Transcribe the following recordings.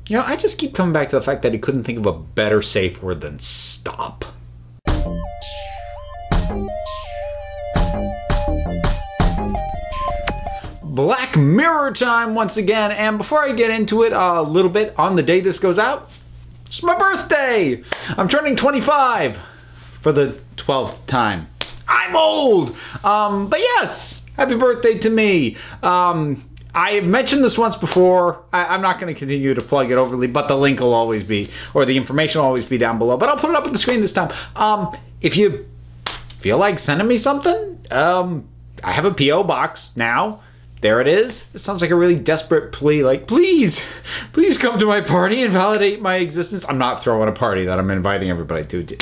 You know, I just keep coming back to the fact that he couldn't think of a better safe word than stop. Black Mirror time once again, and before I get into it a little bit, on the day this goes out, it's my birthday! I'm turning 25 for the 12th time. I'm old! But yes, happy birthday to me. I have mentioned this once before. I'm not going to continue to plug it overly, but the link will always be, or the information will always be down below. But I'll put it up on the screen this time. If you feel like sending me something, I have a P.O. box now. There it is. It sounds like a really desperate plea, like, please come to my party and validate my existence. I'm not throwing a party that I'm inviting everybody to.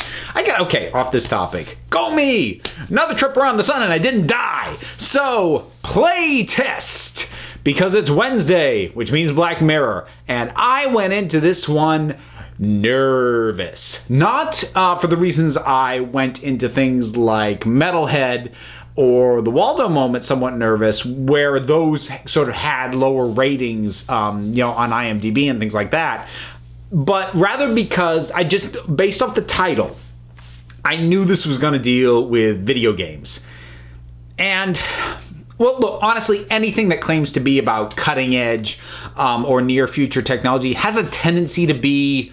Okay, off this topic. Go me! Another trip around the sun and I didn't die. So, Playtest. Because it's Wednesday, which means Black Mirror. And I went into this one nervous. Not for the reasons I went into things like Metalhead or the Waldo moment somewhat nervous, where those sort of had lower ratings, on IMDb and things like that. But rather because I just, based off the title, I knew this was going to deal with video games. And, well, look, honestly, anything that claims to be about cutting edge or near future technology has a tendency to be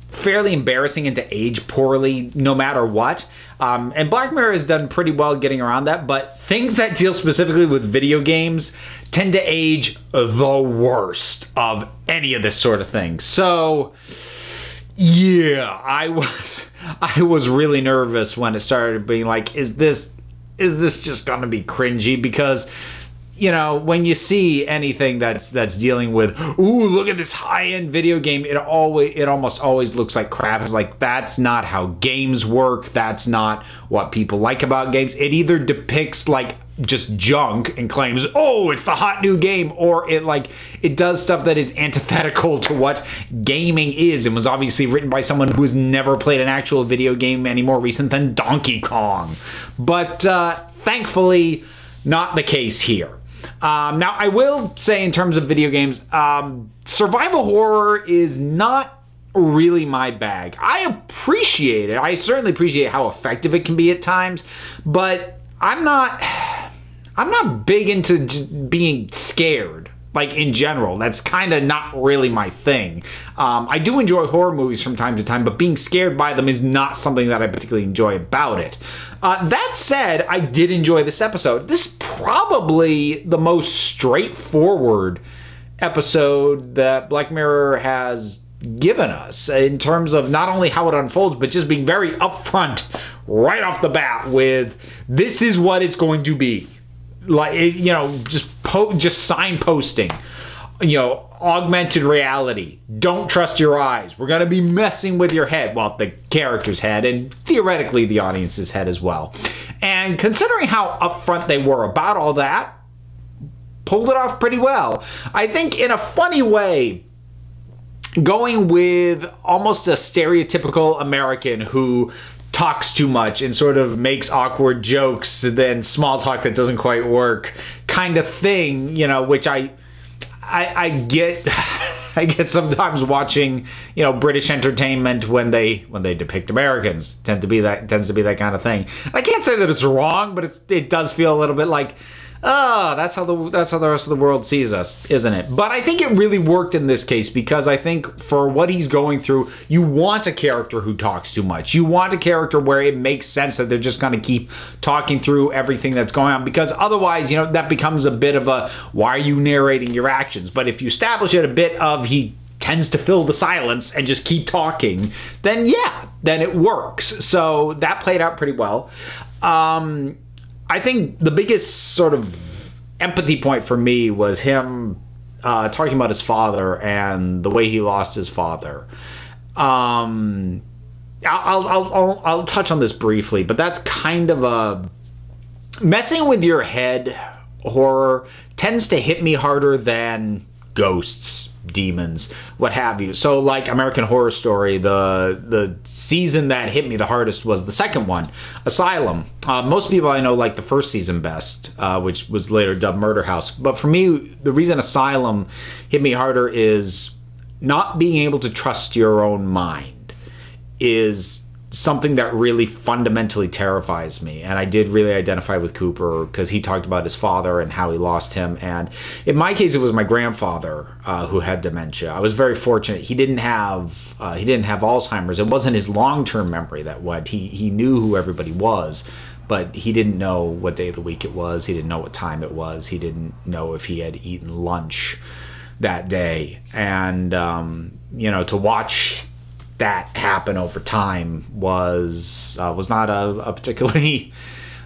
fairly embarrassing and to age poorly no matter what. And Black Mirror has done pretty well getting around that, but things that deal specifically with video games tend to age the worst of any of this sort of thing. So, yeah, I was really nervous when it started being like, is this just gonna be cringy? Because, you know, when you see anything that's dealing with, ooh, look at this high-end video game, it almost always looks like crap. It's like, that's not how games work. That's not what people like about games. It either depicts like just junk and claims, oh, it's the hot new game, or it does stuff that is antithetical to what gaming is and was obviously written by someone who has never played an actual video game any more recent than Donkey Kong. But thankfully, not the case here. Now, I will say in terms of video games, survival horror is not really my bag. I appreciate it. I certainly appreciate how effective it can be at times, but I'm not big into just being scared. Like, in general, that's kind of not really my thing. I do enjoy horror movies from time to time, but being scared by them is not something that I particularly enjoy about it. That said, I did enjoy this episode. This is probably the most straightforward episode that Black Mirror has given us in terms of not only how it unfolds, but just being very upfront right off the bat with, this is what it's going to be. Like, you know, just signposting, you know, augmented reality. Don't trust your eyes. We're going to be messing with your head. Well, the character's head, and theoretically the audience's head as well. And considering how upfront they were about all that, pulled it off pretty well. I think in a funny way, going with almost a stereotypical American who talks too much and sort of makes awkward jokes, then small talk that doesn't quite work kind of thing, you know, which I get I get sometimes watching, you know, British entertainment when they depict Americans. Tends to be that kind of thing. I can't say that it's wrong, but it does feel a little bit like, oh, that's how the rest of the world sees us, isn't it? But I think it really worked in this case, because I think for what he's going through, you want a character who talks too much. You want a character where it makes sense that they're just going to keep talking through everything that's going on, because otherwise, you know, that becomes a bit of a, why are you narrating your actions? But if you establish it a bit of, he tends to fill the silence and just keep talking, then yeah, then it works. So that played out pretty well. I think the biggest sort of empathy point for me was him talking about his father and the way he lost his father. I'll touch on this briefly, but that's kind of a messing with your head horror tends to hit me harder than ghosts, demons, what have you. So like American Horror Story, the season that hit me the hardest was the second one, Asylum. Most people I know like the first season best, which was later dubbed Murder House. But for me, the reason Asylum hit me harder is not being able to trust your own mind is something that really fundamentally terrifies me. And I did really identify with Cooper because he talked about his father and how he lost him. And in my case, it was my grandfather who had dementia. I was very fortunate. He didn't have Alzheimer's. It wasn't his long-term memory that went. He knew who everybody was, but he didn't know what day of the week it was. He didn't know what time it was. He didn't know if he had eaten lunch that day. And you know, to watch that happen over time was not a particularly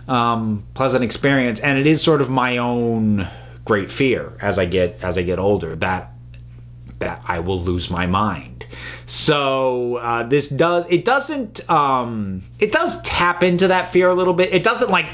pleasant experience, and it is sort of my own great fear as I get older that I will lose my mind. So this does tap into that fear a little bit. It doesn't like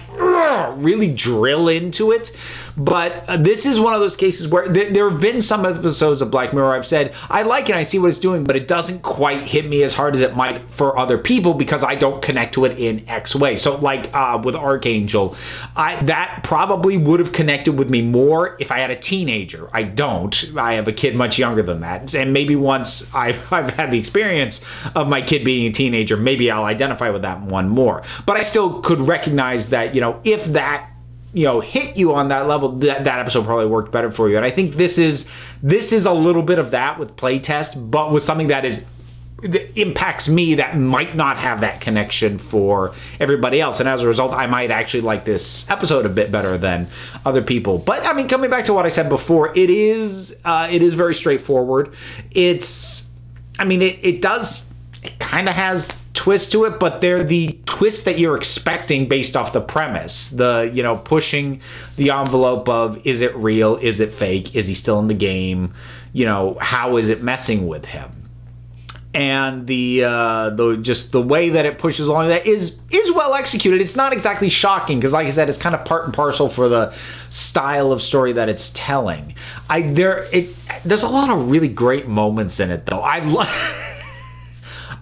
really drill into it, but this is one of those cases where there have been some episodes of Black Mirror I've said I like it, I see what it's doing, but it doesn't quite hit me as hard as it might for other people because I don't connect to it in X way. So like with Archangel, that probably would have connected with me more if I had a teenager. I don't. I have a kid much younger than that, and maybe once I've had the experience of my kid being a teenager, maybe I'll identify with that one more. But I still could recognize that, you know, if that, you know, hit you on that level, that episode probably worked better for you. And I think this is a little bit of that with Playtest, but with something that impacts me that might not have that connection for everybody else. And as a result, I might actually like this episode a bit better than other people. But I mean, coming back to what I said before, it is very straightforward. It kind of has twists to it, but they're the twists that you're expecting based off the premise. You know, pushing the envelope of, is it real? Is it fake? Is he still in the game? You know, how is it messing with him? And just the way that it pushes along that is well executed. It's not exactly shocking because, like I said, it's kind of part and parcel for the style of story that it's telling. There's a lot of really great moments in it, though.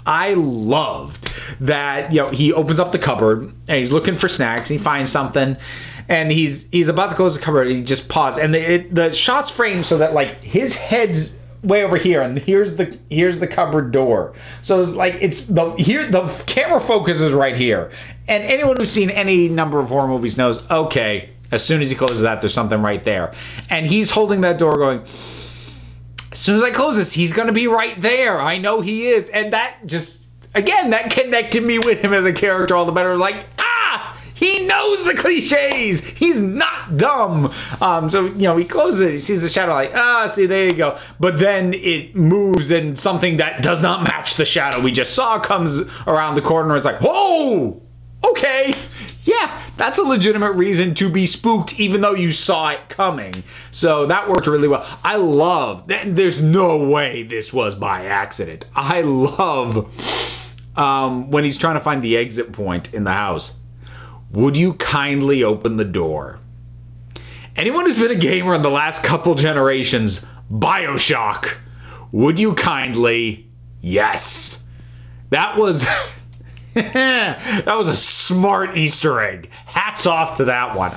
I loved that, you know, he opens up the cupboard and he's looking for snacks and he finds something and he's about to close the cupboard and he just pauses and the shot's framed so that like his head's way over here and here's the cupboard door. So it's like the camera focus is right here. And anyone who's seen any number of horror movies knows, okay, as soon as he closes that, there's something right there. And he's holding that door going, as soon as I close this, he's going to be right there. I know he is. And that just, again, that connected me with him as a character all the better. Like, he knows the cliches. He's not dumb. So, you know, he closes it. He sees the shadow like, see, there you go. But then it moves and something that does not match the shadow we just saw comes around the corner. It's like, whoa, okay. Yeah, that's a legitimate reason to be spooked even though you saw it coming. So that worked really well. I love that. There's no way this was by accident. I love when he's trying to find the exit point in the house. Would you kindly open the door? Anyone who's been a gamer in the last couple generations, BioShock, would you kindly? Yes. That was that was a smart Easter egg. Hats off to that one.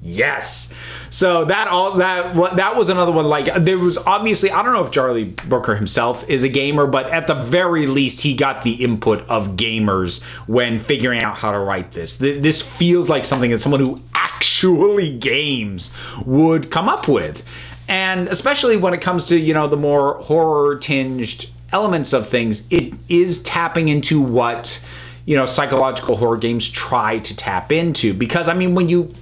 Yes. So that was another one. Like, there was obviously, I don't know if Charlie Brooker himself is a gamer, but at the very least he got the input of gamers when figuring out how to write this. This feels like something that someone who actually games would come up with. And especially when it comes to, you know, the more horror tinged elements of things, it is tapping into what, you know, psychological horror games try to tap into. Because I mean, when you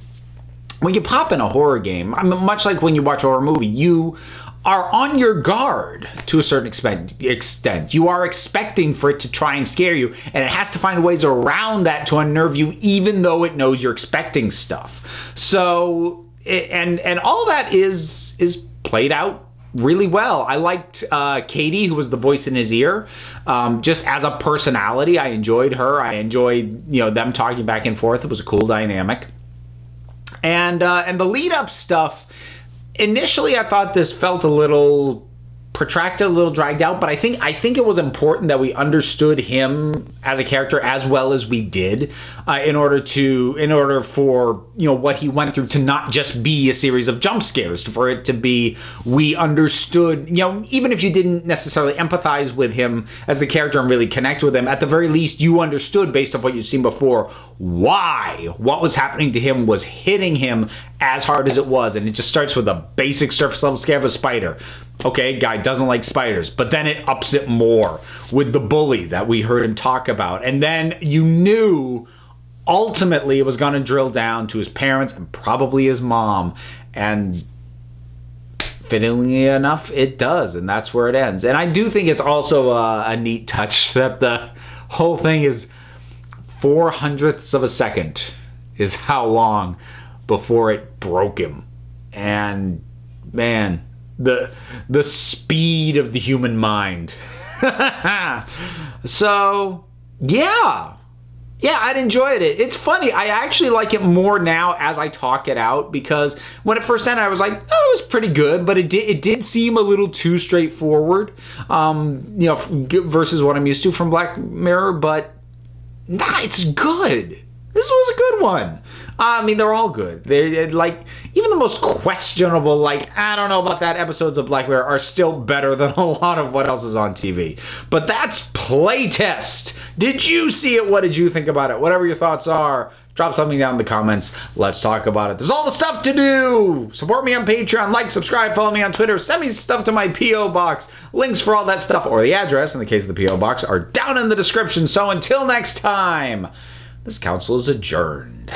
pop in a horror game, I mean, much like when you watch a horror movie, you are on your guard to a certain extent. You are expecting for it to try and scare you, and it has to find ways around that to unnerve you, even though it knows you're expecting stuff. So, and all that is played out really well. I liked Katie, who was the voice in his ear, just as a personality. I enjoyed her. I enjoyed, you know, them talking back and forth. It was a cool dynamic. And the lead up stuff, initially I thought this felt a little protracted, a little dragged out, but I think it was important that we understood him as a character as well as we did, in order for, you know, what he went through to not just be a series of jump scares, for it to be, we understood, you know, even if you didn't necessarily empathize with him as the character and really connect with him, at the very least you understood, based off what you'd seen before, why what was happening to him was hitting him as hard as it was. And it just starts with a basic surface level scare of a spider. Okay, guy doesn't like spiders, but then it ups it more with the bully that we heard him talk about. And then you knew ultimately it was going to drill down to his parents and probably his mom. And fittingly enough, it does. And that's where it ends. And I do think it's also a neat touch that the whole thing is 0.04 of a second is how long before it broke him. And man, the speed of the human mind. So yeah, I'd enjoyed it. It's funny, I actually like it more now as I talk it out, because when it first ended I was like, oh, it was pretty good, but it did seem a little too straightforward, you know, versus what I'm used to from Black Mirror. But nah, it's good. This was a good one. I mean, they're all good. They're like, even the most questionable, like, I don't know about that, episodes of Black Mirror are still better than a lot of what else is on TV. But that's Playtest. Did you see it? What did you think about it? Whatever your thoughts are, drop something down in the comments. Let's talk about it. There's all the stuff to do. Support me on Patreon, like, subscribe, follow me on Twitter, send me stuff to my P.O. Box. Links for all that stuff, or the address in the case of the P.O. Box, are down in the description. So until next time, this council is adjourned.